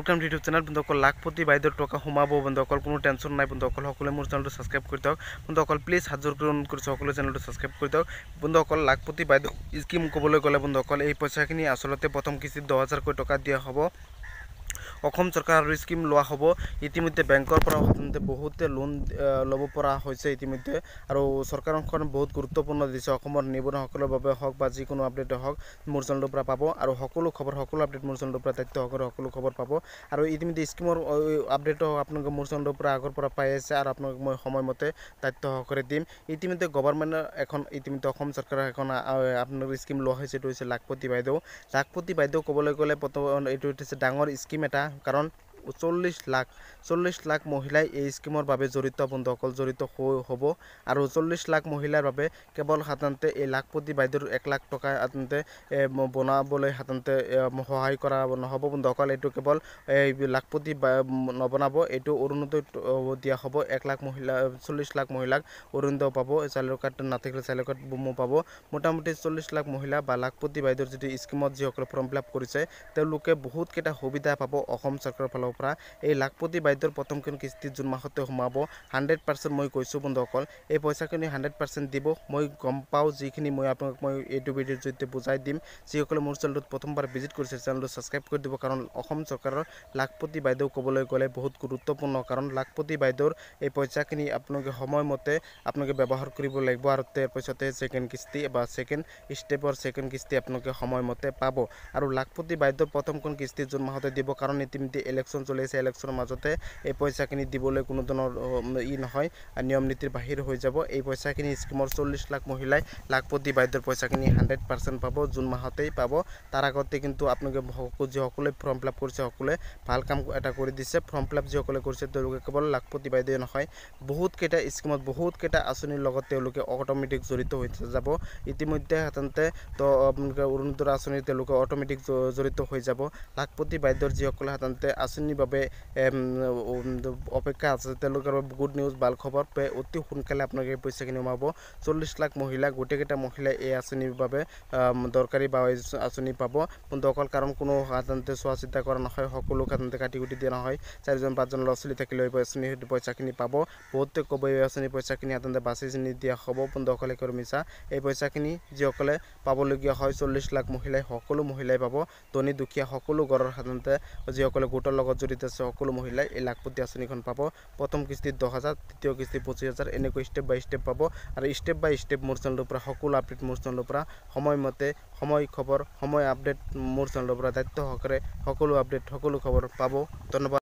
welcome to YouTube channel বন্ধুসকল লাখপতি বাইদেউৰ টকা সোমাব বন্ধুসকল কোনো টেনশ্যন নাই বন্ধুসকল সকলোৱে মোৰ চেনেলটো ছাবস্ক্ৰাইব কৰি দিয়ক বন্ধুসকল প্লিজ হাতজোৰ কৰি অনুৰোধ কৰিছোঁ সকলোৱে চেনেলটো ছাবস্ক্ৰাইব কৰি দিয়ক বন্ধুসকল লাখপতি বাইদেউ স্কিম ক'বলৈ গ'লে বন্ধুসকল এই পইচাখিনি আচলতে প্ৰথম কিস্তিত 10,000 টকা দিয়া হ'ব অসম চৰকাৰৰ স্কিম লোৱা হ'ব ইতিমধ্যে বেংকৰ পৰা সাধাৰণতে বহুতে লোন ল'ব পৰা হৈছে ইতিমধ্যে আৰু চৰকাৰখন বহুত গুৰুত্বপূৰ্ণ দিছে অসমৰ নিবনুৱাসকলৰ বাবে হওক বা যিকোনো আপডেট হওক মোৰ চেনেলৰ পৰা পাব আৰু সকলো খবৰ সকলো আপডেট মোৰ চেনেলৰ পৰা তথ্য সকলো খবৰ পাব আৰু ইতিমধ্যে স্কিমৰ আপডেট আপোনালোকে মোৰ চেনেলৰ পৰা আগৰ পৰা পাই আছে আৰু আপোনালোক মই সময়মতে তথ্য সহকাৰে দিম ইতিমধ্যে গভৰ্ণমেণ্টৰ এখন ইতিমধ্যে অসম চৰকাৰৰ এখন আপোনালোকৰ স্কিম লোৱা হৈছে এইটো হৈছে লাখপতি বাইদেউ ক'বলৈ গ'লে এইটো হৈছে ডাঙৰ স্কিম এটা কাৰণ 40 লাখ মহিলাই এই স্কিমৰ বাবে জড়িত বন্ধুসকল জড়িত হ'ব আৰু 40 লাখ মহিলাৰ বাবে কেৱল সাধাৰণতে এই লাখপতি বাইদেউৰ 1 লাখ টকা সাধাৰণতে বনাবলৈ সাধাৰণতে সহায় কৰা নহ'ব বন্ধুসকল এইটো কেৱল এই লাখপতি নবনাব এইটো অৰুণোদয় দিয়া হ'ব 1 লাখ মহিলা 40 লাখ মহিলাক অৰুণোদয় পাব চাইল্ড কাৰ্ড নাথাকিলে চাইল্ড কাৰ্ড পাব মোটামুটি 40 লাখ মহিলা বা লাখপতি বাইদেউৰ যিটো স্কিমত যিসকলে ফৰ্ম ফিল আপ কৰিছে তেওঁলোকে বহুত কেইটা সুবিধা পাব অসম চৰকাৰৰ ফালৰ পৰা এই লাখপতি বাইদেউৰ প্ৰথমখন কিস্তি জুন মাহতে সোমাব 100% মই কৈছোঁ বন্ধুসকল এই পইচাখিনি 100% দিব মই গম পাওঁ যিখিনি মই আপোনাক মই এইটো ভিডিঅ'ৰ জৰিয়তে বুজাই দিম যিসকলে মোৰ চেনেলটোত প্ৰথমবাৰ ভিজিট কৰিছে চেনেলটো ছাবস্ক্ৰাইব কৰি দিব কাৰণ অসম চৰকাৰৰ লাখপতি বাইদেউ ক'বলৈ গ'লে বহুত গুৰুত্বপূৰ্ণ কাৰণ লাখপতি বাইদেউৰ এই পইচাখিনি আপোনালোকে সময়মতে আপোনালোকে ব্যৱহাৰ কৰিব লাগিব আৰু তাৰ পিছতে ছেকেণ্ড কিস্তি বা ছেকেণ্ড ষ্টেপৰ ছেকেণ্ড কিস্তি আপোনালোকে সময়মতে পাব আৰু লাখপতি বাইদেউৰ প্ৰথমখন কিস্তি জুন মাহতে দিব কাৰণ ইতিমধ্যে ইলেকশ্যন চলি আছে ইলেকশ্যনৰ মাজতে এই পইচাখিনি দিবলৈ কোনো ধৰণৰ নহয় নিয়ম নীতিৰ বাহিৰ হৈ যাব এই পইচাখিনি স্কিমৰ 40 লাখ মহিলাই লাখপতি বাইদেউৰ পইচাখিনি 100% পাব জুন মাহতেই পাব তাৰ আগতে কিন্তু আপোনালোকে যিসকলে ফৰ্ম ফিল আপ কৰিছে সকলোৱে ভাল কাম এটা কৰি দিছে ফৰ্ম ফিল আপ যিসকলে কৰিছে তেওঁলোকে কেৱল লাখপতি বাইদেউ নহয় বহুত কেইটা স্কিমত বহুত কেইটা আঁচনিৰ লগত তেওঁলোকে অট'মেটিক জড়িত হৈ যাব ইতিমধ্যে সাধাৰণতে তো আপোনালোকে অৰুণোদয় আঁচনি তেওঁলোকে অট'মেটিক জড়িত হৈ যাব লাখপতি বাইদেউৰ যিসকলে সাধাৰণতে আঁচনিৰ বাবে অপেক্ষা আছে তেওঁলোকৰ গুড নিউজ ভাল খবৰ অতি সোনকালে আপোনালোকে পইচাখিনি সোমাব 40 লাখ মহিলা গোটেইকেইটা মহিলাই এই আঁচনিৰ বাবে দৰকাৰী বা আঁচনি পাব বন্ধুসকল কাৰণ কোনো সাধাৰণতে চোৱা চিতা কৰা নহয় সকলো সাধাৰণতে কাটি কুটি দিয়া নহয় 4-5জন ল'ৰা ছোৱালী থাকিলে আঁচনি পইচাখিনি পাব বহুতে ক'ব এই আঁচনি পইচাখিনি সাধাৰণতে বাছি চিনি দিয়া হ'ব বন্ধুসকলে কৰি মিছা এই পইচাখিনি যিসকলে পাবলগীয়া হয় 40 লাখ মহিলাই সকলো মহিলাই পাব ধনী দুখীয়া সকলো ঘৰৰ সাধাৰণতে যিসকলে গোটৰ লগত জড়িত আছে সকলো মহিলাই এই লাখপতি আঁচনিখন পাব প্ৰথম কিস্তিত 10,000 দ্বিতীয় কিস্তি 25,000 এনেকৈ ষ্টেপ বাই ষ্টেপ পাব আৰু ষ্টেপ বাই ষ্টেপ মোৰ চেনেলৰ পৰা সকলো আপডেট মোৰ চেনেলৰ পৰা সময়মতে সময় খবৰ সময় আপডেট মোৰ চেনেলৰ পৰা দায়িত্ব সহকাৰে সকলো আপডেট সকলো খবৰ পাব ধন্যবাদ